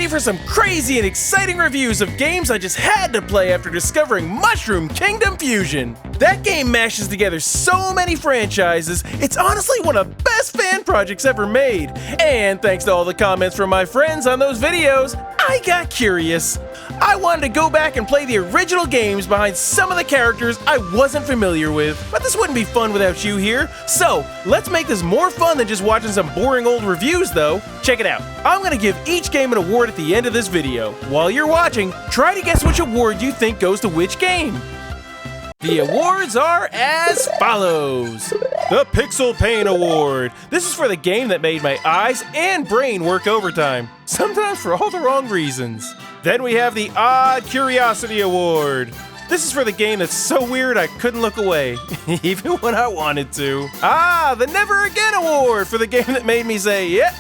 ready for some crazy and exciting reviews of games I just had to play after discovering Mushroom Kingdom Fusion. That game mashes together so many franchises, it's honestly one of the best fan projects ever made. And thanks to all the comments from my friends on those videos, I got curious. I wanted to go back and play the original games behind some of the characters I wasn't familiar with, but this wouldn't be fun without you here. So let's make this more fun than just watching some boring old reviews though. Check it out. I'm gonna give each game an award at the end of this video. While you're watching, try to guess which award you think goes to which game. The awards are as follows. The Pixel Pain Award. This is for the game that made my eyes and brain work overtime, sometimes for all the wrong reasons. Then we have the Odd Curiosity Award. This is for the game that's so weird I couldn't look away, even when I wanted to. The Never Again Award for the game that made me say, yeah,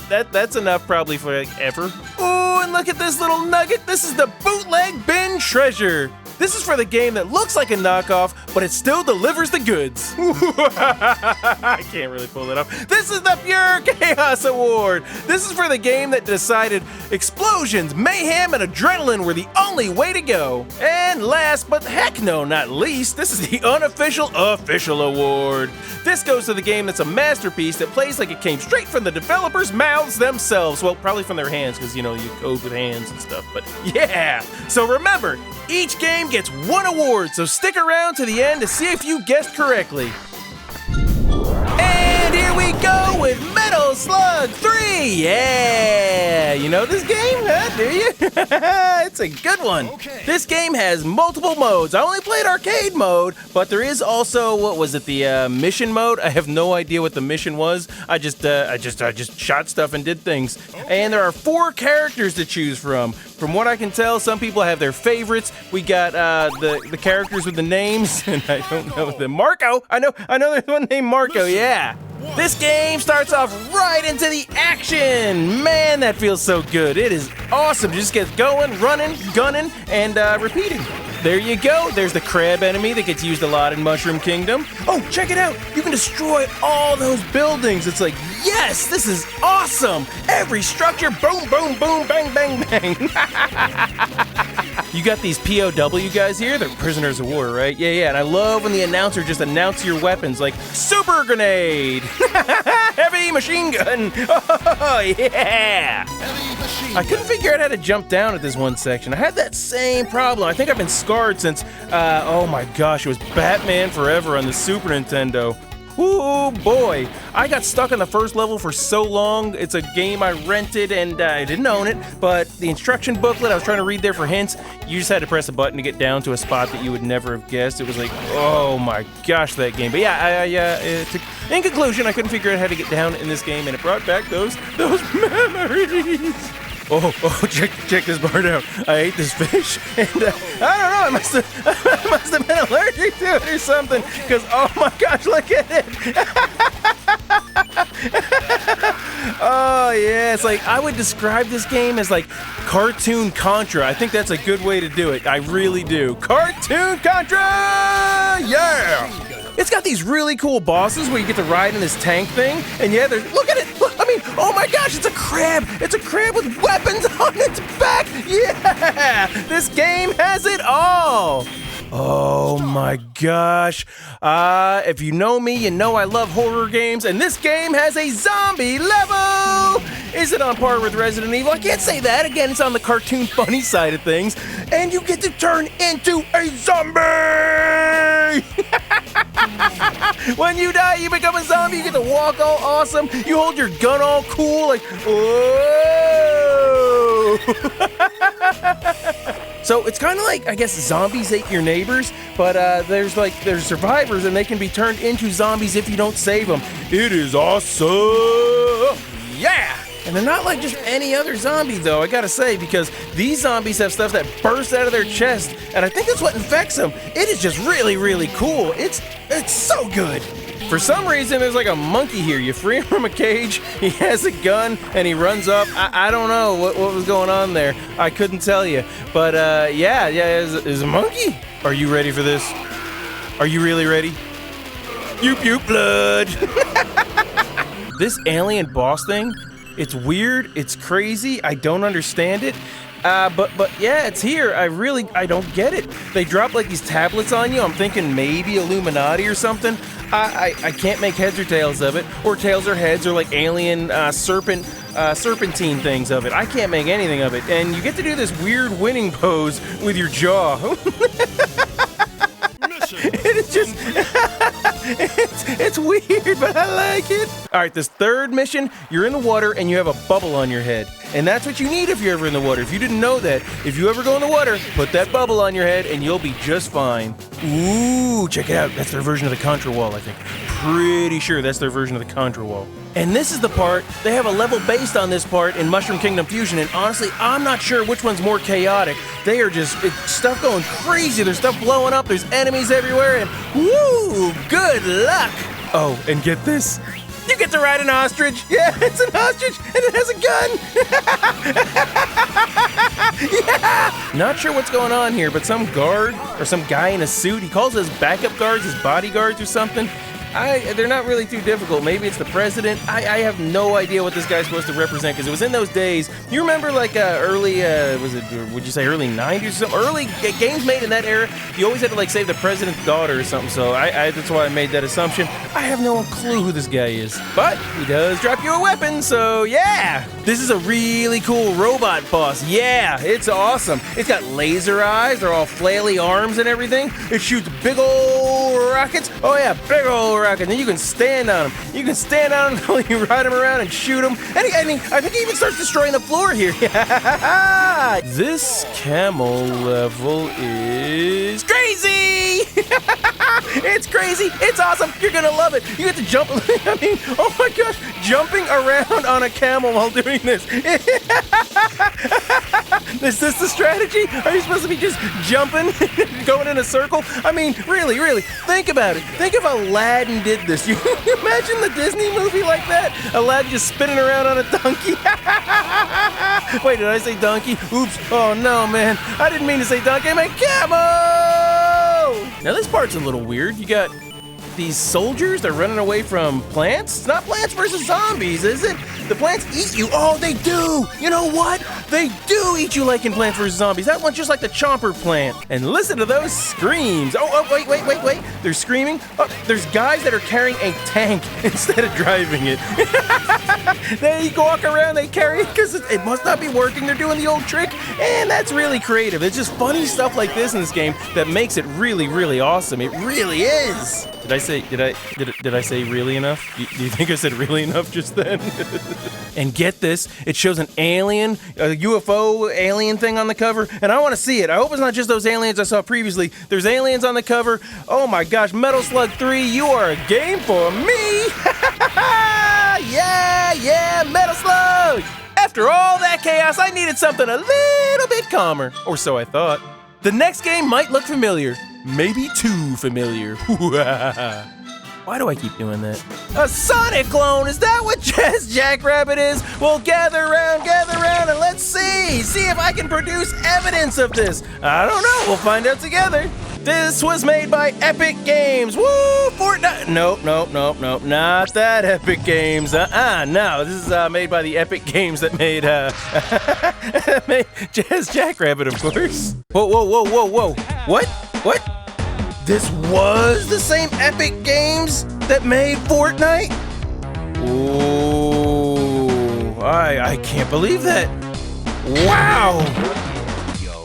that's enough probably for like ever. Ooh, and look at this little nugget. This is the Bootleg Bin Treasure. This is for the game that looks like a knockoff, but it still delivers the goods. I can't really pull it off. This is the Pure Chaos Award. This is for the game that decided explosions, mayhem, and adrenaline were the only way to go. And last, but heck no, not least, this is the Unofficial Official Award. This goes to the game that's a masterpiece that plays like it came straight from the developers' mouths themselves. Well, probably from their hands, because, you know, you code with hands and stuff, but yeah. So remember, each game gets one award, so stick around to the end to see if you guessed correctly. And here we go with Metal Slug 3! Yeah! You know this game, huh? Do you? It's a good one. Okay. This game has multiple modes. I only played arcade mode, but there is also, what was it, the mission mode? I have no idea what the mission was. I just shot stuff and did things. Okay. And there are 4 characters to choose from. From what I can tell, some people have their favorites. We got the characters with the names, and I don't know the Marco. I know there's one named Marco. Yeah. This game starts off right into the action. Man, that feels so good. It is awesome. Just gets going, running, gunning, and repeating. There you go. There's the crab enemy that gets used a lot in Mushroom Kingdom. Oh, check it out. You can destroy all those buildings. It's like, yes, this is awesome. Every structure, boom, boom, boom, bang, bang, bang. You got these POW guys here. They're prisoners of war, right? Yeah. And I love when the announcer just announces your weapons like super grenade, heavy machine gun. Oh, yeah. I couldn't figure out how to jump down at this one section. I had that same problem. I think I've been scarred since, oh my gosh, it was Batman Forever on the Super Nintendo. Ooh, boy. I got stuck on the first level for so long. It's a game I rented and I didn't own it, but the instruction booklet, I was trying to read there for hints. You just had to press a button to get down to a spot that you would never have guessed. It was like, oh my gosh, that game. But yeah, in conclusion, I couldn't figure out how to get down in this game, and it brought back those memories. Oh, check this part out. I ate this fish, and I don't know, I must have been allergic to it or something, because, oh my gosh, look at it. Oh, yeah, it's like, I would describe this game as like cartoon Contra. I think that's a good way to do it. I really do. Cartoon Contra! Yeah! It's got these really cool bosses where you get to ride in this tank thing, and yeah, look at it! Look, I mean, oh my gosh, it's a crab! It's a crab with weapons on its back! Yeah! This game has it all! Oh my gosh. If you know me, you know I love horror games, and this game has a zombie level! Is it on par with Resident Evil? I can't say that. Again, it's on the cartoon funny side of things, and you get to turn into a zombie! When you die, you become a zombie. You get to walk all awesome. You hold your gun all cool, like, whoa! So it's kind of like, I guess, zombies ate your neighbors, but there's survivors, and they can be turned into zombies if you don't save them. It is awesome! Yeah! And they're not like just any other zombie, though, I gotta say, because these zombies have stuff that bursts out of their chest, and I think that's what infects them. It is just really, really cool. It's so good. For some reason, there's like a monkey here. You free him from a cage, he has a gun, and he runs up. I don't know what was going on there. I couldn't tell you. But yeah, is a monkey. Are you ready for this? Are you really ready? Yoop, yoop, blood. This alien boss thing, It's weird, it's crazy, I don't understand it. But yeah, it's here. I don't get it. They drop like these tablets on you. I'm thinking maybe Illuminati or something. I can't make heads or tails of it, or tails or heads, or like alien serpentine things of it. I can't make anything of it. And you get to do this weird winning pose with your jaw. It's just, it's weird, but I like it. All right, this third mission, you're in the water and you have a bubble on your head. And that's what you need if you're ever in the water. If you didn't know that, if you ever go in the water, put that bubble on your head and you'll be just fine. Ooh, check it out. That's their version of the Contra wall, I think. Pretty sure that's their version of the Contra wall. And this is the part, they have a level based on this part in Mushroom Kingdom Fusion, and honestly, I'm not sure which one's more chaotic. They are just, stuff going crazy, there's stuff blowing up, there's enemies everywhere, and woo, good luck! Oh, and get this, you get to ride an ostrich! Yeah, it's an ostrich, and it has a gun! Yeah! Not sure what's going on here, but some guard, or some guy in a suit, he calls his backup guards, his bodyguards or something. They're not really too difficult. Maybe it's the president. I have no idea what this guy's supposed to represent, because it was in those days. You remember like early, would you say early 90s or something? Early games made in that era, you always had to like save the president's daughter or something, so that's why I made that assumption. I have no clue who this guy is, but he does drop you a weapon, so yeah! This is a really cool robot boss. Yeah, it's awesome. It's got laser eyes, they're all flaily arms and everything. It shoots big old rockets. Oh yeah, big old rockets. And then you can stand on them. You can stand on them until you ride them around and shoot them. And I think he even starts destroying the floor here. This camel level is crazy! It's crazy. It's awesome. You're gonna love it. You get to jump. I mean, oh my gosh, jumping around on a camel while doing this. Is this the strategy? Are you supposed to be just jumping, going in a circle? I mean, really, think about it. Think if Aladdin did this. You imagine the Disney movie like that? Aladdin just spinning around on a donkey. Wait, did I say donkey? Oops. Oh no, man. I didn't mean to say donkey. I meant camel! Now this part's a little weird. You got these soldiers, they're running away from plants? It's not Plants vs. Zombies, is it? The plants eat you. Oh, they do. You know what? They do eat you like in Plants vs. Zombies. That one's just like the chomper plant. And listen to those screams. Oh, wait. They're screaming. Oh, there's guys that are carrying a tank instead of driving it. They walk around, they carry it because it must not be working. They're doing the old trick. And that's really creative. It's just funny stuff like this in this game that makes it really awesome. It really is. Did I say really enough? Do you think I said really enough just then? And get this, it shows an alien, a UFO alien thing on the cover, and I want to see it. I hope it's not just those aliens I saw previously. There's aliens on the cover. Oh my gosh, Metal Slug 3, you are a game for me! Yeah, Metal Slug! After all that chaos, I needed something a little bit calmer, or so I thought. The next game might look familiar. Maybe too familiar. Why do I keep doing that? A Sonic clone! Is that what Jackrabbit is? Well, gather around, and let's see! See if I can produce evidence of this! I don't know, we'll find out together. This was made by Epic Games. Woo! Fortnite! Nope, not that Epic Games. No, this is made by the Epic Games that made, made Jackrabbit, of course. Whoa. What? This was the same Epic Games that made Fortnite? Ooh, I can't believe that. Wow!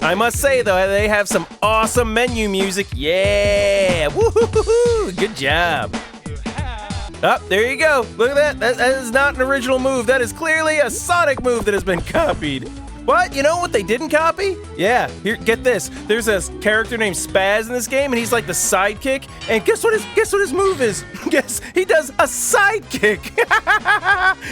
I must say though, they have some awesome menu music. Yeah! Woo-hoo-hoo-hoo! Good job. Oh, there you go. Look at that. That is not an original move. That is clearly a Sonic move that has been copied. What? You know what they didn't copy? Yeah, here, get this. There's a character named Spaz in this game, and he's like the sidekick. And guess what his move is? Guess he does a sidekick.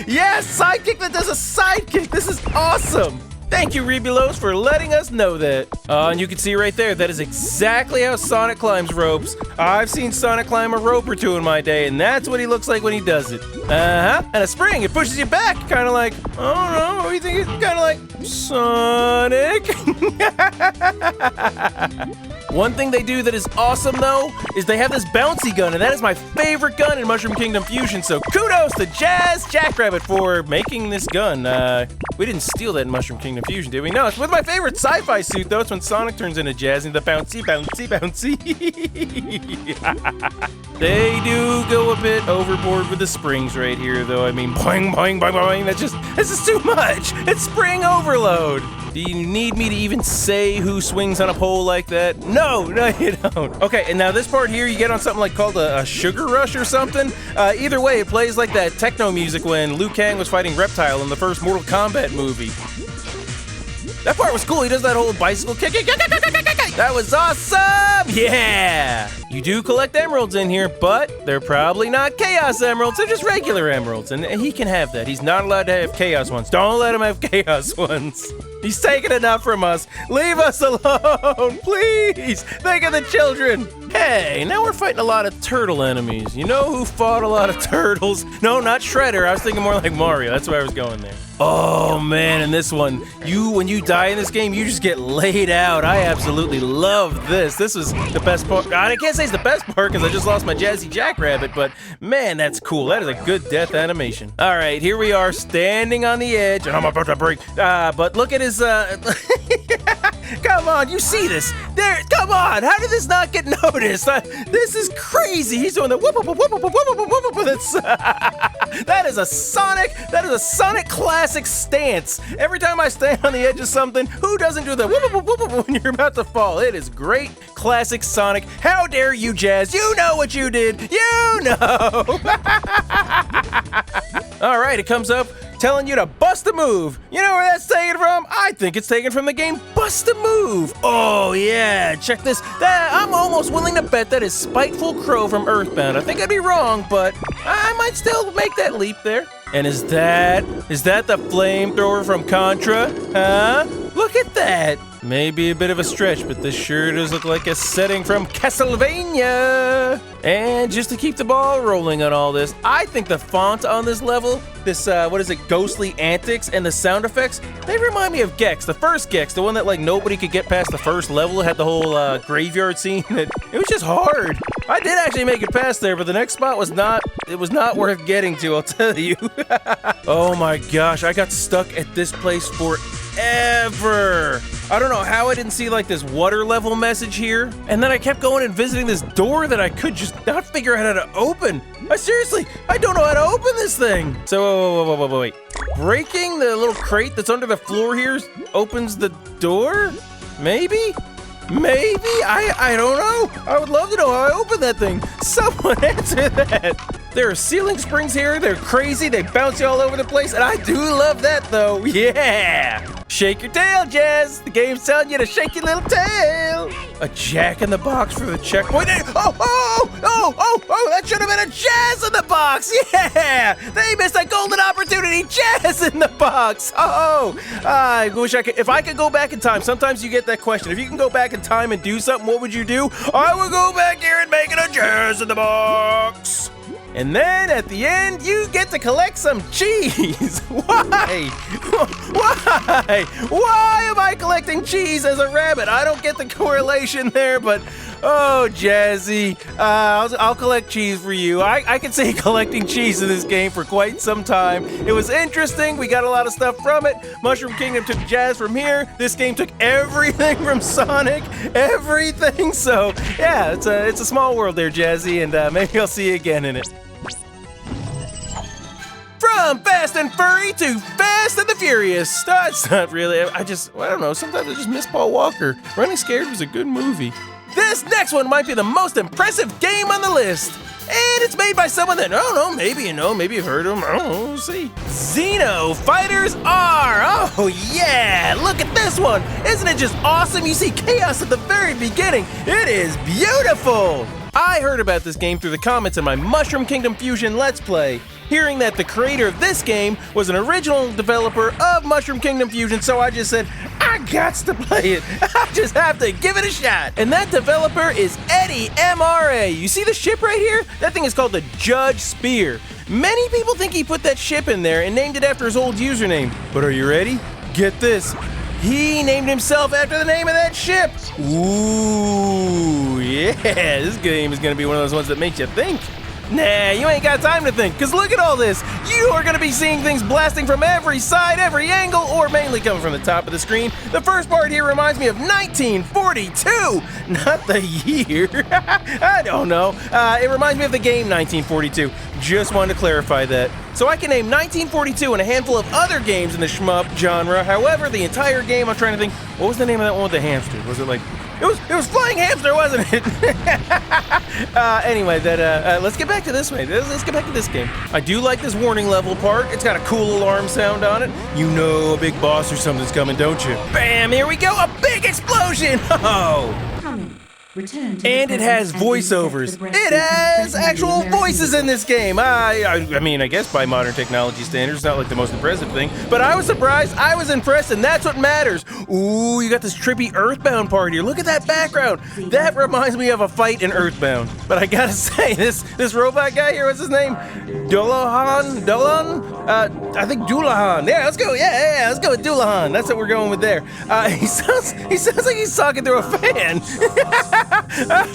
Yeah, sidekick that does a sidekick. This is awesome. Thank you, Rebulos, for letting us know that. And you can see right there, that is exactly how Sonic climbs ropes. I've seen Sonic climb a rope or two in my day, and that's what he looks like when he does it. And a spring, it pushes you back, kind of like, I don't know, what do you think? It's kind of like Sonic! One thing they do that is awesome, though, is they have this bouncy gun, and that is my favorite gun in Mushroom Kingdom Fusion, so kudos to Jazz Jackrabbit for making this gun. We didn't steal that in Mushroom Kingdom Fusion, did we? No, it's with my favorite sci-fi suit, though. It's when Sonic turns into Jazz and the bouncy, bouncy, bouncy. They do go a bit overboard with the springs right here, though. I mean, boing, boing, boing, boing. That's just too much. It's spring overload. Do you need me to even say who swings on a pole like that? No, you don't. Okay, and now this part here, you get on something like called a sugar rush or something. Either way, it plays like that techno music when Liu Kang was fighting Reptile in the first Mortal Kombat movie. That part was cool. He does that whole bicycle kick. That was awesome! Yeah! You do collect emeralds in here, but they're probably not Chaos Emeralds. They're just regular emeralds, and he can have that. He's not allowed to have Chaos ones. Don't let him have Chaos ones. He's taking enough from us. Leave us alone, please. Think of the children. Hey, now we're fighting a lot of turtle enemies. You know who fought a lot of turtles? No, not Shredder. I was thinking more like Mario. That's why I was going there. Oh man, in this one, when you die in this game, you just get laid out. I absolutely love this. This is the best part. I can't say it's the best part because I just lost my Jazzy Jackrabbit, but man, that's cool. That is a good death animation. All right, here we are standing on the edge, and I'm about to break. But look at his, come on, you see this? There, come on, how did this not get noticed? This is crazy. He's doing the whoop, whoop, whoop, whoop, whoop, whoop, whoop, whoop. That is a Sonic classic stance. Every time I stand on the edge of something, who doesn't do the whoop, whoop, whoop, whoop when you're about to fall? It is great classic Sonic. How dare you, Jazz? You know what you did. You know. All right, it comes up telling you to bust a move. You know where that's taken from? I think it's taken from the game Bust a Move. Oh yeah, check this. I'm almost willing to bet that is Spiteful Crow from Earthbound. I think I'd be wrong, but I might still make that leap there. And is that the flamethrower from Contra? Huh? Look at that. Maybe a bit of a stretch, but this sure does look like a setting from Castlevania. And just to keep the ball rolling on all this, I think the font on this level, this, Ghostly Antics, and the sound effects, they remind me of Gex, the first Gex, the one that, like, nobody could get past the first level. It had the whole graveyard scene. It was just hard. I did actually make it past there, but the next spot was not worth getting to, I'll tell you. Oh my gosh, I got stuck at this place forever. I don't know how I didn't see like this water level message here. And then I kept going and visiting this door that I could just not figure out how to open. I don't know how to open this thing. So, wait. Breaking the little crate that's under the floor here opens the door? Maybe? I don't know. I would love to know how I open that thing. Someone answer that. There are ceiling springs here. They're crazy. They bounce you all over the place. And I do love that, though. Yeah. Shake your tail, Jazz. The game's telling you to shake your little tail. A Jack in the Box for the checkpoint. Oh, that should have been a Jazz in the Box. Yeah. They missed a golden opportunity. Jazz in the Box. I wish I could. If I could go back in time, sometimes you get that question. If you can go back in time and do something, what would you do? I would go back here and make it a Jazz in the Box. And then at the end, you get to collect some cheese. Why? Why am I collecting cheese as a rabbit? I don't get the correlation there, but oh, Jazzy, I'll collect cheese for you. I can see collecting cheese in this game for quite some time. It was interesting. We got a lot of stuff from it. Mushroom Kingdom took Jazz from here. This game took everything from Sonic, everything. So yeah, it's a small world there, Jazzy, and maybe I'll see you again in it. From Fast and Furry to Fast and the Furious. It's not really. I don't know. Sometimes I just miss Paul Walker. Running Scared was a good movie. This next one might be the most impressive game on the list. And it's made by someone that, I don't know, maybe you know, maybe you've heard of him. I don't know, we'll see. Xeno Fighters R. Oh, yeah. Look at this one. Isn't it just awesome? You see chaos at the very beginning. It is beautiful. I heard about this game through the comments in my Mushroom Kingdom Fusion Let's Play, hearing that the creator of this game was an original developer of Mushroom Kingdom Fusion, so I just said, I gots to play it. I just have to give it a shot. And that developer is Eddie MRA. You see the ship right here? That thing is called the Judge Spear. Many people think he put that ship in there and named it after his old username. But are you ready? Get this. He named himself after the name of that ship. Ooh, yeah. This game is going to be one of those ones that makes you think. Nah, you ain't got time to think, because look at all this. You are going to be seeing things blasting from every side, every angle, or mainly coming from the top of the screen. The first part here reminds me of 1942, not the year. I don't know. It reminds me of the game 1942. Just wanted to clarify that. So I can name 1942 and a handful of other games in the shmup genre. However, the entire game, I'm trying to think, what was the name of that one with the hamster? Was it like... It was Flying Hamster, wasn't it? Anyway, let's get back to this way. Let's get back to this game. I do like this warning level part. It's got a cool alarm sound on it. You know a big boss or something's coming, don't you? Bam, here we go, a big explosion! Oh! And it has voiceovers. It has actual voices in this game. I mean, I guess by modern technology standards, it's not like the most impressive thing, but I was surprised, I was impressed, and that's what matters. Ooh, you got this trippy Earthbound part here. Look at that background. That reminds me of a fight in Earthbound. But I gotta say, this robot guy here, what's his name? Dolan? I think Doulahan. Yeah, let's go. Yeah, let's go with Doulahan. That's what we're going with there. He sounds like he's talking through a fan.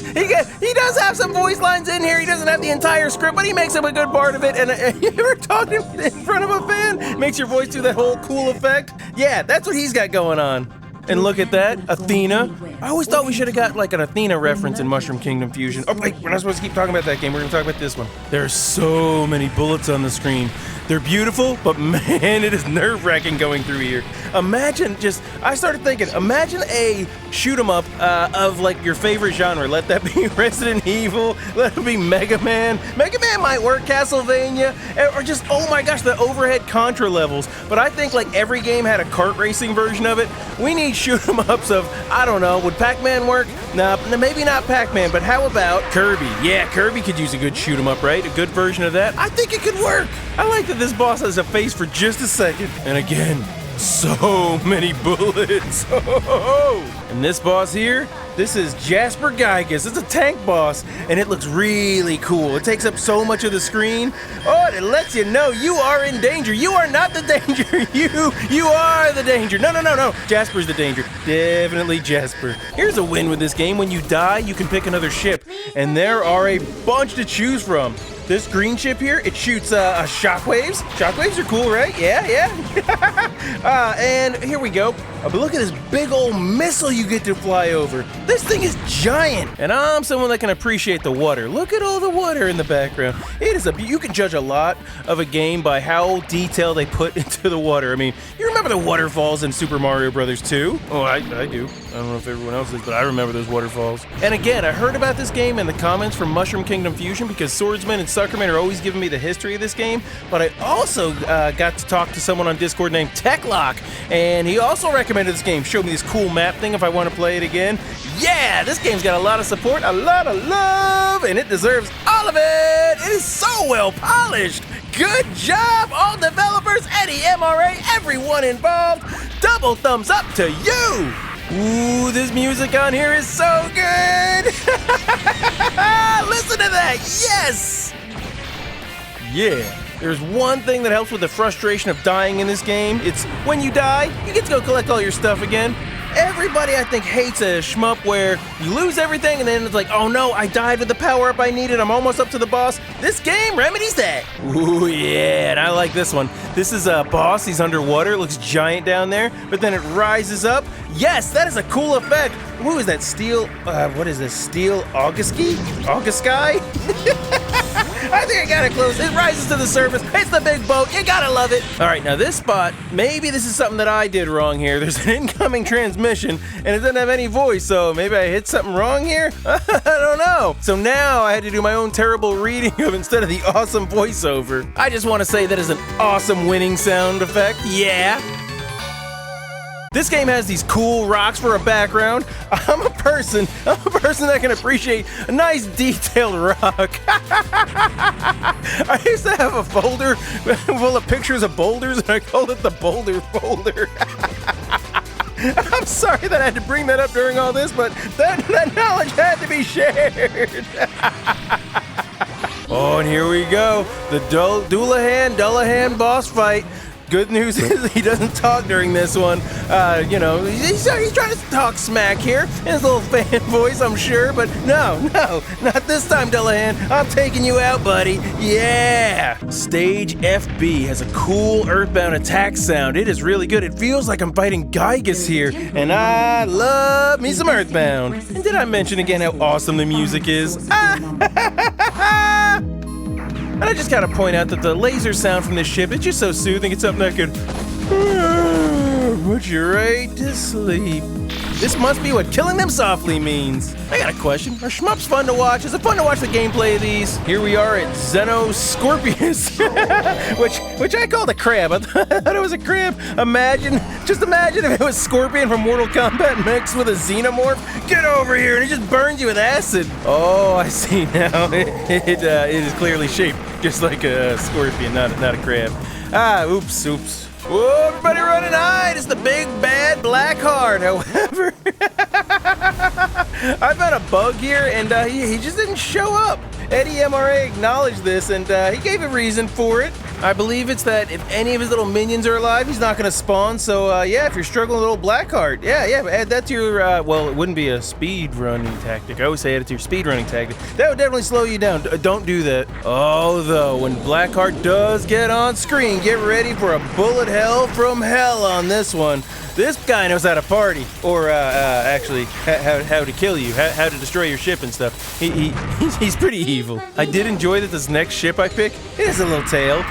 He does have some voice lines in here. He doesn't have the entire script, but he makes up a good part of it. And you ever talking in front of a fan? Makes your voice do that whole cool effect. Yeah, that's what he's got going on. And look at that, Athena. I always thought we should have got like an Athena reference in Mushroom Kingdom Fusion. Oh wait, we're not supposed to keep talking about that game. We're gonna talk about this one. There's so many bullets on the screen. They're beautiful, but man, it is nerve-wracking going through here. Imagine I started thinking, imagine a shoot 'em up of like your favorite genre. Let that be Resident Evil, let it be Mega Man. Mega Man might work, Castlevania, or just, oh my gosh, the overhead Contra levels. But I think like every game had a kart racing version of it. We need shoot 'em ups of, I don't know, would Pac-Man work? Nah, maybe not Pac-Man, but how about Kirby? Yeah, Kirby could use a good shoot 'em up, right? A good version of that. I think it could work. I like that this boss has a face for just a second. And again, so many bullets. And this boss here, this is Jasper Geigus. It's a tank boss, and it looks really cool. It takes up so much of the screen. Oh, and it lets you know you are in danger. You are not the danger. You are the danger. No. Jasper's the danger. Definitely Jasper. Here's a win with this game. When you die, you can pick another ship, and there are a bunch to choose from. This green ship here, it shoots shockwaves. Shockwaves are cool, right? Yeah. And here we go. But look at this big old missile you get to fly over. This thing is giant. And I'm someone that can appreciate the water. Look at all the water in the background. It is you can judge a lot of a game by how detailed they put into the water. I mean, you remember the waterfalls in Super Mario Bros. 2? Oh, I do. I don't know if everyone else does, but I remember those waterfalls. And again, I heard about this game in the comments from Mushroom Kingdom Fusion because Swordsman and Suckerman are always giving me the history of this game. But I also got to talk to someone on Discord named Techlock, and he also recommended this game. Showed me this cool map thing if I want to play it again. Yeah, this game's got a lot of support, a lot of love, and it deserves all of it. It is so well polished. Good job, all developers, Eddie, MRA, everyone involved. Double thumbs up to you. Ooh, this music on here is so good. Listen to that, yes. Yeah. There's one thing that helps with the frustration of dying in this game. It's when you die, you get to go collect all your stuff again. Everybody, I think, hates a shmup where you lose everything and then it's like, oh no, I died with the power-up I needed, I'm almost up to the boss. This game remedies that. Ooh, yeah, and I like this one. This is a boss, he's underwater, looks giant down there, but then it rises up. Yes, that is a cool effect. Who is that, Steel, what is this, Steel Augusky? I think I got it close. It rises to the surface. It's the big boat. You gotta love it. All right, now this spot, maybe this is something that I did wrong here. There's an incoming transmission, and it doesn't have any voice, so maybe I hit something wrong here? I don't know. So now I had to do my own terrible reading of instead of the awesome voiceover. I just want to say that is an awesome winning sound effect. Yeah. This game has these cool rocks for a background. I'm a person that can appreciate a nice detailed rock. I used to have a folder full of pictures of boulders and I called it the boulder folder. I'm sorry that I had to bring that up during all this, but that knowledge had to be shared. Oh, and here we go. The Dullahan boss fight. Good news is he doesn't talk during this one. You know, he's trying to talk smack here in his little fan voice, I'm sure, but no, not this time, Delahan. I'm taking you out, buddy. Yeah! Stage FB has a cool Earthbound attack sound. It is really good. It feels like I'm fighting Gygas here, and I love me some Earthbound. And did I mention again how awesome the music is? And I just gotta point out that the laser sound from this ship is just so soothing. It's something that could put you right to sleep. This must be what killing them softly means. I got a question. Are shmups fun to watch? Is it fun to watch the gameplay of these? Here we are at Xeno Scorpius, which I called a crab. I thought it was a crab. Just imagine if it was Scorpion from Mortal Kombat mixed with a xenomorph. Get over here, and it just burns you with acid. Oh, I see now. It is clearly shaped just like a scorpion, not a crab. Oops. Whoa, everybody run and hide! It's the big bad black heart. However, I found a bug here, and he just didn't show up. Eddie MRA acknowledged this, and he gave a reason for it. I believe it's that if any of his little minions are alive, he's not going to spawn. So, yeah, if you're struggling with a little Blackheart, yeah, add that to your, well, it wouldn't be a speed running tactic. I always say add it to your speed running tactic. That would definitely slow you down. Don't do that. Although, when Blackheart does get on screen, get ready for a bullet hell from hell on this one. This guy knows how to party, or actually, how to kill you, how to destroy your ship and stuff. He's pretty evil. I did enjoy that this next ship I pick, it has a little tail.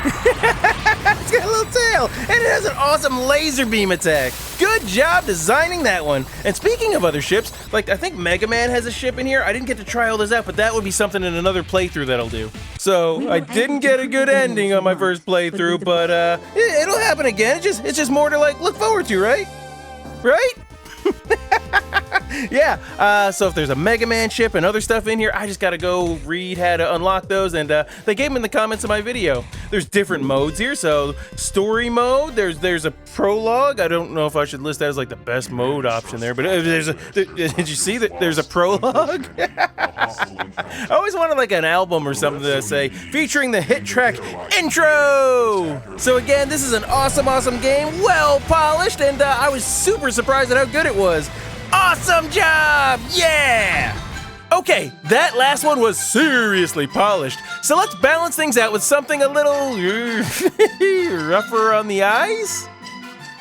It's got a little tail, and it has an awesome laser beam attack. Good job designing that one. And speaking of other ships, like I think Mega Man has a ship in here. I didn't get to try all those out, but that would be something in another playthrough that I'll do. So I didn't get a good ending on my first playthrough, but it'll happen again. It's just more to like look forward to, right? Right? Yeah, so if there's a Mega Man ship and other stuff in here, I just gotta go read how to unlock those, and they gave them in the comments of my video. There's different modes here, so story mode, there's a prologue. I don't know if I should list that as like the best mode option there, but did you see that there's a prologue? I always wanted like an album or something to say, featuring the hit track intro! So again, this is an awesome game, well polished, and I was super surprised at how good it was. Awesome job! Yeah! Okay, that last one was seriously polished, so let's balance things out with something a little rougher on the eyes.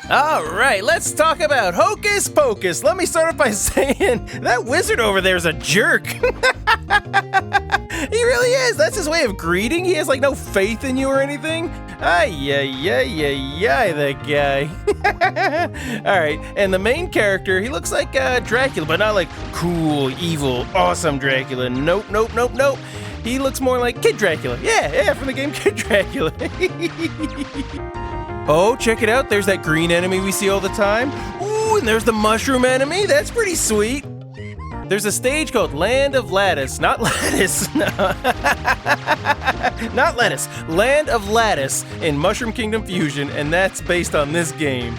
Alright, let's talk about Hocus Pocus. Let me start off by saying that wizard over there is a jerk. He really is. That's his way of greeting. He has like no faith in you or anything. That guy. Alright, and the main character, he looks like Dracula, but not like cool, evil, awesome Dracula. Nope. He looks more like Kid Dracula. Yeah, from the game Kid Dracula. Oh, check it out. There's that green enemy we see all the time. Ooh, and there's the mushroom enemy. That's pretty sweet. There's a stage called Land of Lattice. Not Lattice. No. Not Lettuce. Land of Lattice in Mushroom Kingdom Fusion, and that's based on this game.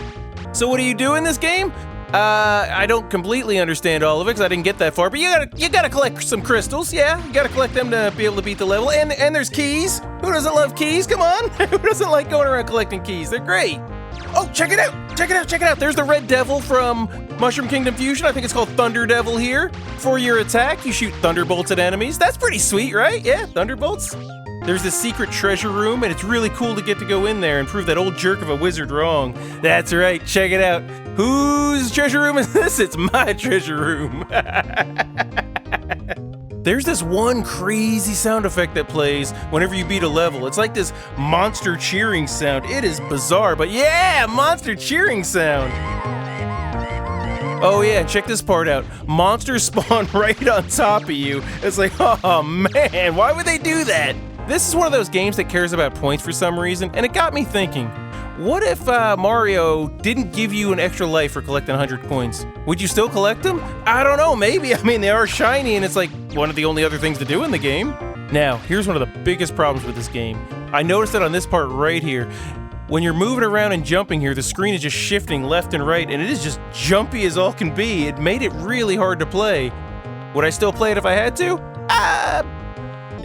So what do you do in this game? I don't completely understand all of it because I didn't get that far, but you gotta collect some crystals, yeah? You gotta collect them to be able to beat the level, and there's keys. Who doesn't love keys? Come on! Who doesn't like going around collecting keys? They're great. Oh, check it out! There's the Red Devil from Mushroom Kingdom Fusion. I think it's called Thunder Devil here. For your attack, you shoot thunderbolts at enemies. That's pretty sweet, right? Yeah, thunderbolts. There's this secret treasure room, and it's really cool to get to go in there and prove that old jerk of a wizard wrong. That's right, check it out. Whose treasure room is this? It's my treasure room. There's this one crazy sound effect that plays whenever you beat a level. It's like this monster cheering sound. It is bizarre, but yeah, monster cheering sound. Oh yeah, check this part out. Monsters spawn right on top of you. It's like, oh man, why would they do that? This is one of those games that cares about points for some reason, and it got me thinking, what if Mario didn't give you an extra life for collecting 100 coins? Would you still collect them? I don't know, maybe. I mean, they are shiny, and it's like one of the only other things to do in the game. Now, here's one of the biggest problems with this game. I noticed it on this part right here. When you're moving around and jumping here, the screen is just shifting left and right, and it is just jumpy as all can be. It made it really hard to play. Would I still play it if I had to?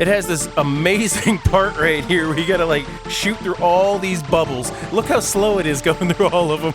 It has this amazing part right here where you gotta like shoot through all these bubbles. Look how slow it is going through all of them.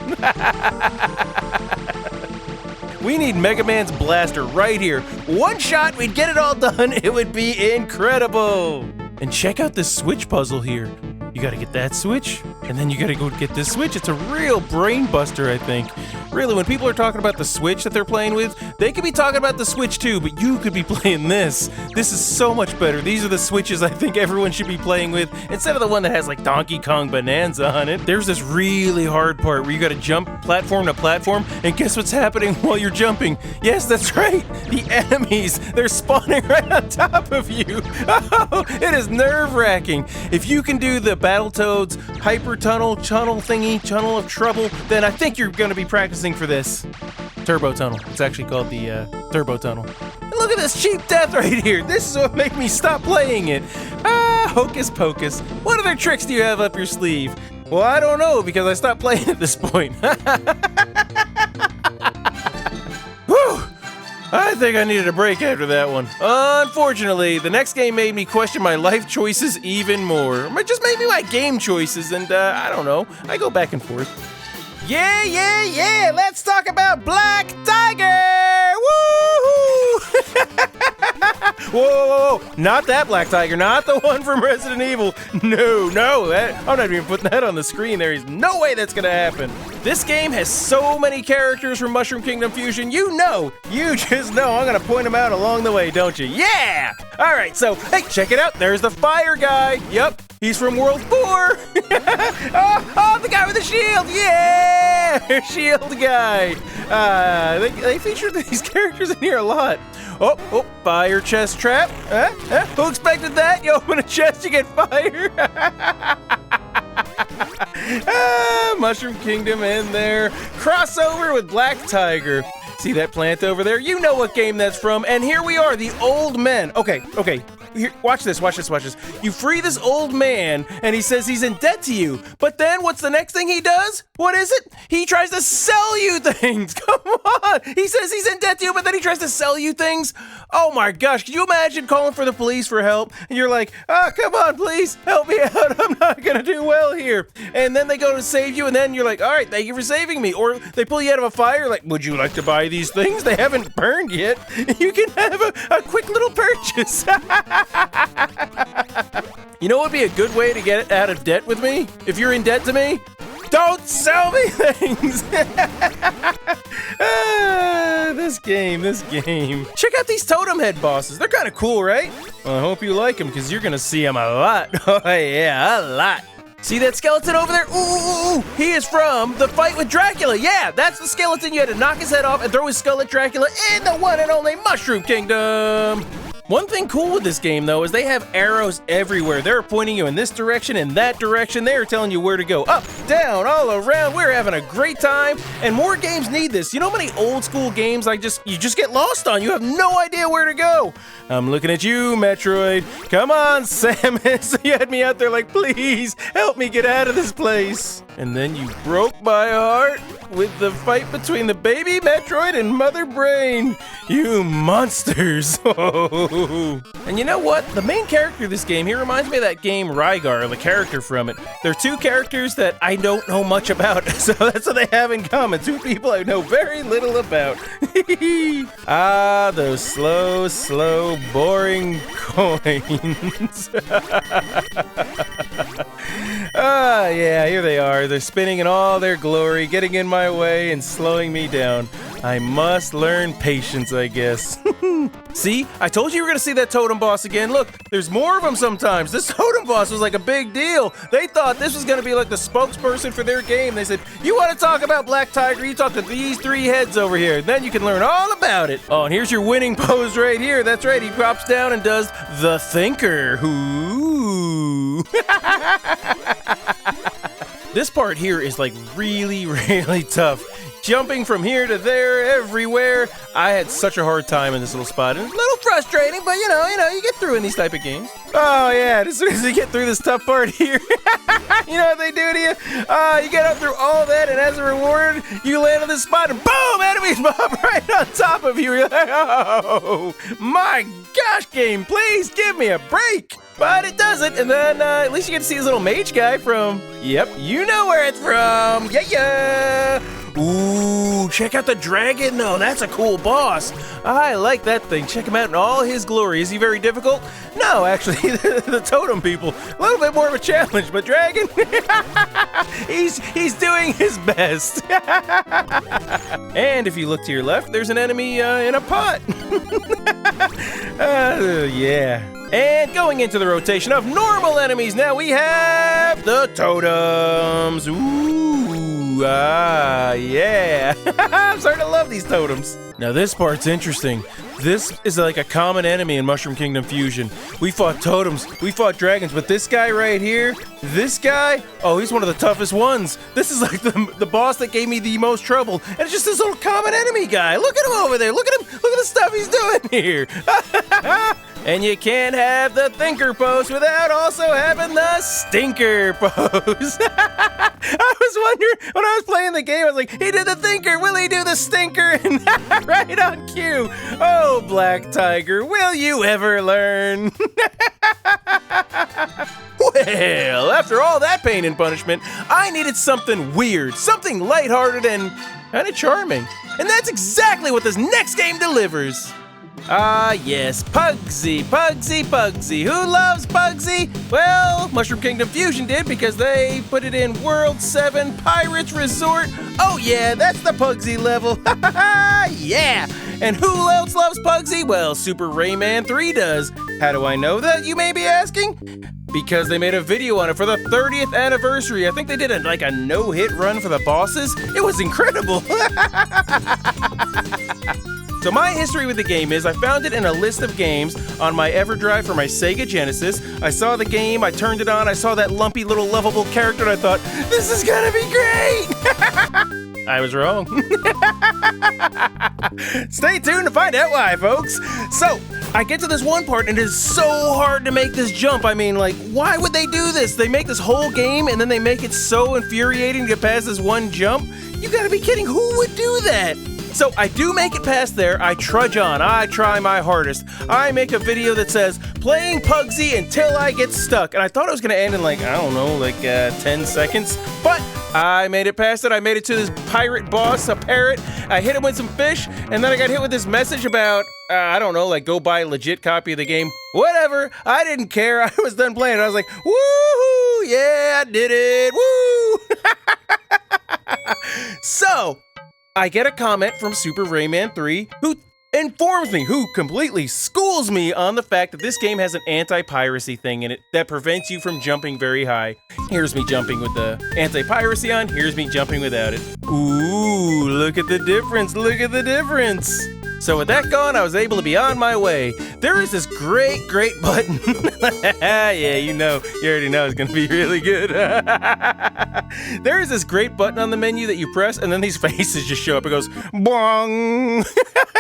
We need Mega Man's blaster right here. One shot, we'd get it all done. It would be incredible. And check out this switch puzzle here. You gotta get that switch, and then you gotta go get this switch. It's a real brain buster, I think. Really, when people are talking about the Switch that they're playing with, they could be talking about the Switch too, but you could be playing this. This is so much better. These are the Switches I think everyone should be playing with, instead of the one that has like Donkey Kong Bonanza on it. There's this really hard part where you gotta jump platform to platform, and guess what's happening while you're jumping? Yes, that's right. The enemies, they're spawning right on top of you. Oh, it is nerve-wracking. If you can do the Battletoads hyper tunnel thingy, tunnel of trouble, then I think you're gonna be practicing for this. Turbo tunnel. It's actually called the turbo tunnel. And look at this cheap death right here. This is what made me stop playing it. Hocus Pocus. What other tricks do you have up your sleeve? Well, I don't know because I stopped playing at this point. Whew. I think I needed a break after that one. Unfortunately, the next game made me question my life choices even more. It just made me my game choices, and I don't know. I go back and forth. Yeah! Let's talk about Black Tiger! Woohoo! Whoa! Not that Black Tiger, not the one from Resident Evil. No, I'm not even putting that on the screen. There is no way that's gonna happen. This game has so many characters from Mushroom Kingdom Fusion. You just know. I'm gonna point them out along the way, don't you? Yeah! All right, so hey, check it out. There's the fire guy. Yep. He's from World 4! oh, the guy with the shield! Yeah! Shield guy! They featured these characters in here a lot. Oh, fire chest trap. Who expected that? You open a chest, you get fire. Mushroom Kingdom in there. Crossover with Black Tiger. See that plant over there? You know what game that's from. And here we are, the old men. Okay. Here, watch this. You free this old man, and he says he's in debt to you. But then, what's the next thing he does? What is it? He tries to sell you things. Come on. He says he's in debt to you, but then he tries to sell you things. Oh my gosh. Can you imagine calling for the police for help? And you're like, come on, please, help me out. I'm not going to do well here. And then they go to save you, and then you're like, all right, thank you for saving me. Or they pull you out of a fire, like, would you like to buy these things? They haven't burned yet. You can have a quick little purchase. You know what would be a good way to get out of debt with me? If you're in debt to me, don't sell me things! This game. Check out these totem head bosses. They're kind of cool, right? Well, I hope you like them, because you're going to see them a lot. Oh, yeah, a lot. See that skeleton over there? Ooh, he is from the fight with Dracula. Yeah, that's the skeleton. You had to knock his head off and throw his skull at Dracula in the one and only Mushroom Kingdom. One thing cool with this game, though, is they have arrows everywhere. They're pointing you in this direction and that direction. They are telling you where to go. Up, down, all around. We're having a great time, and more games need this. You know how many old school games you just get lost on? You have no idea where to go. I'm looking at you, Metroid. Come on, Samus. You had me out there like, please, help me get out of this place. And then you broke my heart with the fight between the baby Metroid and Mother Brain. You monsters. And you know what? The main character of this game, he reminds me of that game Rygar, the character from it. They're two characters that I don't know much about, so that's what they have in common. Two people I know very little about. Those slow, boring coins. Yeah, here they are. They're spinning in all their glory, getting in my way and slowing me down. I must learn patience, I guess. See? I told you were gonna see that totem boss again. Look, there's more of them sometimes. This totem boss was like a big deal. They thought this was gonna be like the spokesperson for their game. They said, you wanna talk about Black Tiger, you talk to these three heads over here. Then you can learn all about it. Oh, and here's your winning pose right here. That's right, he drops down and does the Thinker. Ooh. This part here is like really tough. jumping from here to there, everywhere. I had such a hard time in this little spot. And it's a little frustrating, but you know, you get through in these type of games. Oh yeah, as soon as you get through this tough part here, you know what they do to you? You get up through all that, and as a reward, you land on this spot, and boom, enemies pop right on top of you. You're like, oh my gosh, game, please give me a break. But it doesn't, and then at least you get to see this little mage guy from, yep, you know where it's from. Yeah. Ooh, check out the dragon though. That's a cool boss. I like that thing. Check him out in all his glory. Is he very difficult? No, actually, the totem people, a little bit more of a challenge, but dragon, he's doing his best. And if you look to your left, there's an enemy in a pot. Yeah. And going into the rotation of normal enemies, now we have the totems. Ooh, yeah. I'm starting to love these totems. Now this part's interesting. This is like a common enemy in Mushroom Kingdom Fusion. We fought totems, we fought dragons, but this guy right here, this guy, oh, he's one of the toughest ones. This is like the boss that gave me the most trouble. And it's just this little common enemy guy. Look at him over there. Look at him. Look at the stuff he's doing here. And you can't have the thinker pose without also having the stinker pose. I was wondering, when I was playing the game, I was like, he did the thinker, will he do the stinker? And right on cue. Oh, Black Tiger, will you ever learn? Well, after all that pain and punishment, I needed something weird, something lighthearted and kind of charming. And that's exactly what this next game delivers. Ah, yes, Puggsy, Puggsy, Puggsy. Who loves Puggsy? Well, Mushroom Kingdom Fusion did because they put it in World 7 Pirates Resort. Oh yeah, that's the Puggsy level. Yeah! And who else loves Puggsy? Well, Super Rayman 3 does. How do I know that, you may be asking? Because they made a video on it for the 30th anniversary. I think they did a no-hit run for the bosses. It was incredible. So my history with the game is I found it in a list of games on my EverDrive for my Sega Genesis. I saw the game, I turned it on, I saw that lumpy little lovable character, and I thought, this is gonna be great! I was wrong. Stay tuned to find out why, folks. So, I get to this one part, and it is so hard to make this jump. I mean, like, why would they do this? They make this whole game, and then they make it so infuriating to get past this one jump? You gotta be kidding, who would do that? So I do make it past there, I trudge on, I try my hardest. I make a video that says, playing Puggsy until I get stuck. And I thought it was gonna end in 10 seconds. But I made it past it, I made it to this pirate boss, a parrot. I hit him with some fish, and then I got hit with this message about, go buy a legit copy of the game. Whatever, I didn't care, I was done playing it. I was like, woohoo, yeah, I did it, woo! So, I get a comment from Super Rayman 3 who informs me, who completely schools me on the fact that this game has an anti-piracy thing in it that prevents you from jumping very high. Here's me jumping with the anti-piracy on, here's me jumping without it. Ooh, look at the difference, look at the difference. So with that gone, I was able to be on my way. There is this great button. Yeah, you already know it's gonna be really good. There is this great button on the menu that you press, and then these faces just show up. It goes, bong.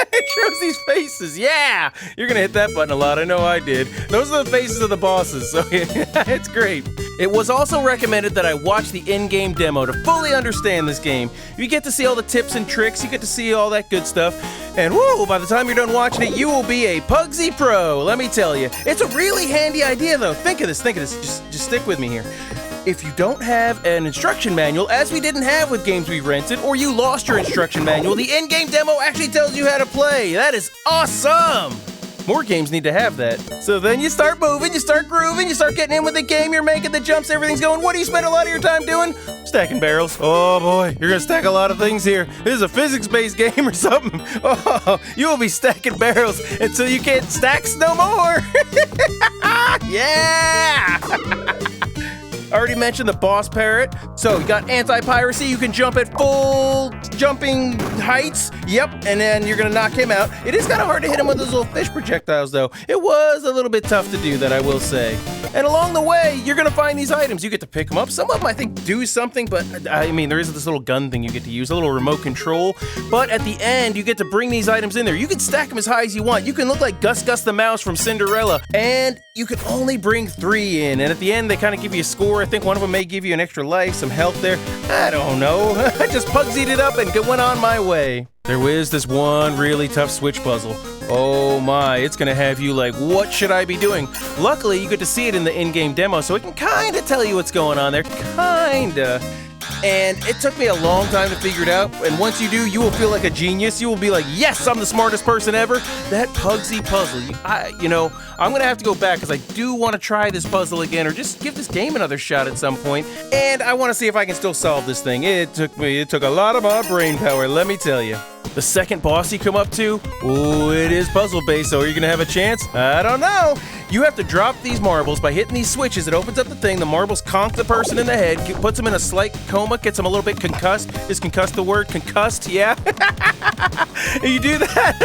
It shows these faces. Yeah, you're gonna hit that button a lot. I know I did. Those are the faces of the bosses, so it's great. It was also recommended that I watch the in-game demo to fully understand this game. You get to see all the tips and tricks, you get to see all that good stuff, and woo, by the time you're done watching it, you will be a Puggsy Pro, let me tell you. It's a really handy idea though. Think of this, just stick with me here. If you don't have an instruction manual, as we didn't have with games we rented, or you lost your instruction manual, the in-game demo actually tells you how to play. That is awesome! More games need to have that. So then you start moving, you start grooving, you start getting in with the game, you're making the jumps, everything's going. What do you spend a lot of your time doing? Stacking barrels. Oh boy, you're gonna stack a lot of things here. This is a physics-based game or something. Oh, you will be stacking barrels until you can't stack no more. Yeah! I already mentioned the boss parrot. So you got anti-piracy. You can jump at full jumping heights. Yep, and then you're gonna knock him out. It is kind of hard to hit him with those little fish projectiles, though. It was a little bit tough to do that, I will say. And along the way, you're gonna find these items. You get to pick them up. Some of them, I think, do something, but I mean, there is this little gun thing you get to use, a little remote control. But at the end, you get to bring these items in there. You can stack them as high as you want. You can look like Gus Gus the Mouse from Cinderella, and you can only bring 3 in. And at the end, they kind of give you a score. I think one of them may give you an extra life, some health there. I don't know. I just Puggsy'd it up and went on my way. There was this one really tough switch puzzle. Oh my, it's gonna have you like, what should I be doing? Luckily, you get to see it in the in-game demo, so it can kinda tell you what's going on there, kinda. And it took me a long time to figure it out, and once you do, you will feel like a genius. You will be like, yes, I'm the smartest person ever. That Puggsy puzzle, I'm gonna have to go back because I do want to try this puzzle again, or just give this game another shot at some point. And I want to see if I can still solve this thing. It took a lot of my brain power, let me tell you. The second boss you come up to, oh, it is puzzle-based, so are you gonna have a chance? I don't know. You have to drop these marbles by hitting these switches. It opens up the thing, the marbles conk the person in the head, puts them in a slight coma, gets them a little bit concussed. Is concussed the word? Concussed, yeah? You do that.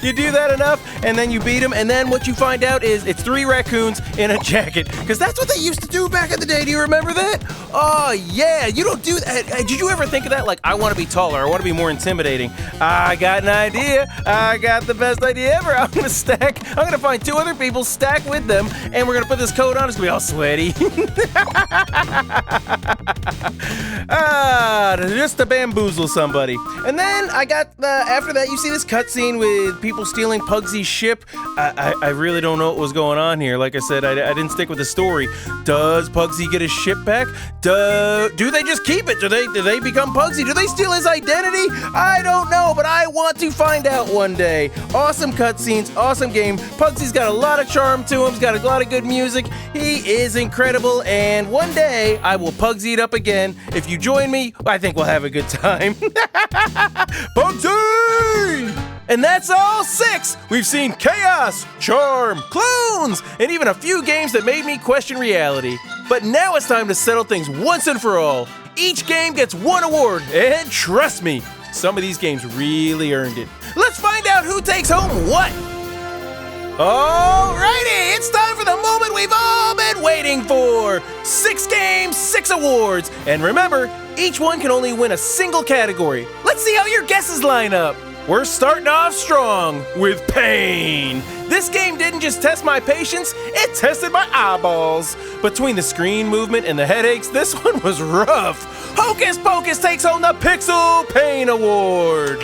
You do that enough, and then you beat them, and then what you find out is it's 3 raccoons in a jacket, because that's what they used to do back in the day. Do you remember that? Oh, yeah, you don't do that. Did you ever think of that? Like, I want to be taller, I want to be more intimidating. I got an idea. I got the best idea ever. I'm gonna find 2 other people, stack with them, and we're gonna put this coat on. It's gonna be all sweaty. Just to bamboozle somebody. And then I got after that, you see this cutscene with people stealing Puggsy's ship. I really don't know what was going on here. Like I said, I didn't stick with the story. Does Puggsy get his ship back? Do they just keep it? Do they become Puggsy? Do they steal his identity? I don't know, but I want to find out one day. Awesome cutscenes, awesome game. Puggsy's got a lot of charm to him. He's got a lot of good music. He is incredible, and one day I will Puggsy it up again. If you join me, I think we'll have a good time. Puggsy! And that's all 6! We've seen chaos, charm, clones, and even a few games that made me question reality. But now it's time to settle things once and for all. Each game gets 1 award, and trust me, some of these games really earned it. Let's find out who takes home what! Alrighty, it's time for the moment we've all been waiting for! 6 games, 6 awards, and remember, each one can only win a single category. Let's see how your guesses line up. We're starting off strong with pain. This game didn't just test my patience, it tested my eyeballs. Between the screen movement and the headaches, this one was rough. Hocus Pocus takes home the Pixel Pain Award.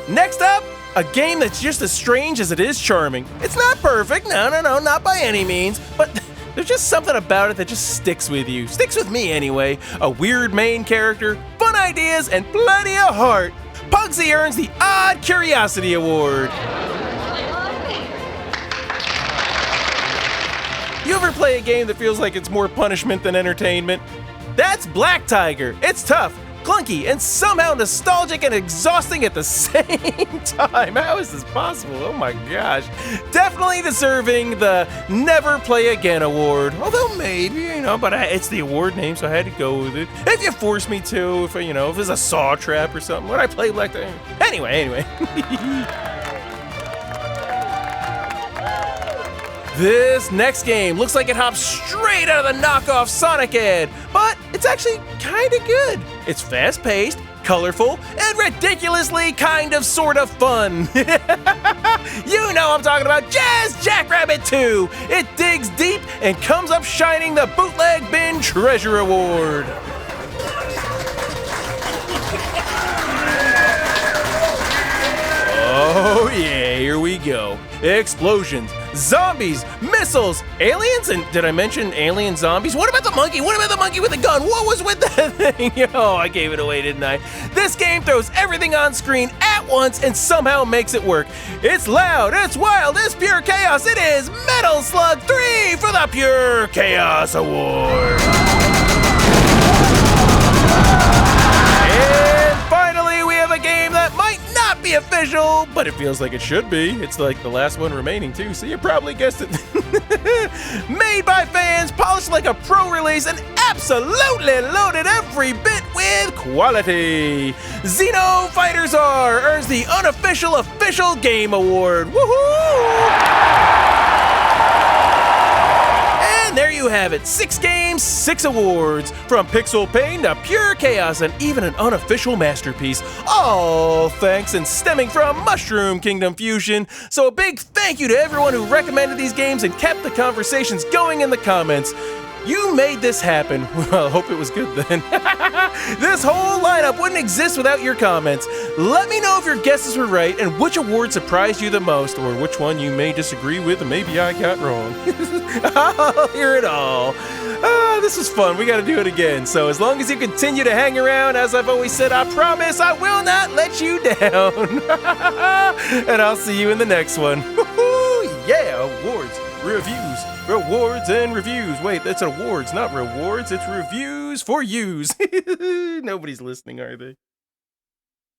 Next up, a game that's just as strange as it is charming. It's not perfect, no, not by any means, but there's just something about it that just sticks with you. Sticks with me anyway. A weird main character, fun ideas, and plenty of heart. Puggsy earns the Odd Curiosity Award. You ever play a game that feels like it's more punishment than entertainment? That's Black Tiger. It's tough, clunky, and somehow nostalgic and exhausting at the same time. How is this possible? Oh my gosh. Definitely deserving the Never Play Again award. Although maybe, but it's the award name, so I had to go with it. If you force me to, if it's a saw trap or something, would I play Black Tiger? Anyway. This next game looks like it hops straight out of the knockoff Sonic ad, but it's actually kinda good. It's fast-paced, colorful, and ridiculously kind of sort of fun. You know I'm talking about Jazz Jackrabbit 2. It digs deep and comes up shining the Bootleg Bin Treasure Award. Oh yeah, here we go. Explosions, zombies, missiles, aliens, and did I mention alien zombies? What about the monkey? What about the monkey with the gun? What was with that thing? Oh, I gave it away, didn't I? This game throws everything on screen at once and somehow makes it work. It's loud, it's wild, it's pure chaos. It is Metal Slug 3 for the Pure Chaos Award. And finally, we have a game that might not be a Unofficial, but it feels like it should be. It's like the last one remaining too, so you probably guessed it. Made by fans, polished like a pro release, and absolutely loaded every bit with quality. Xeno Fighters R earns the Unofficial Official Game Award. Woohoo! There you have it, 6 games, 6 awards, from pixel pain to pure chaos and even an unofficial masterpiece, all thanks and stemming from Mushroom Kingdom Fusion. So a big thank you to everyone who recommended these games and kept the conversations going in the comments. You made this happen. Well, I hope it was good then. This whole lineup wouldn't exist without your comments. Let me know if your guesses were right and which award surprised you the most, or which one you may disagree with and maybe I got wrong. I'll hear it all. This was fun. We got to do it again. So as long as you continue to hang around, as I've always said, I promise I will not let you down. And I'll see you in the next one. Yeah, awards, reviews, rewards, and reviews. Wait, that's awards, not rewards. It's reviews for yous. Nobody's listening, are they?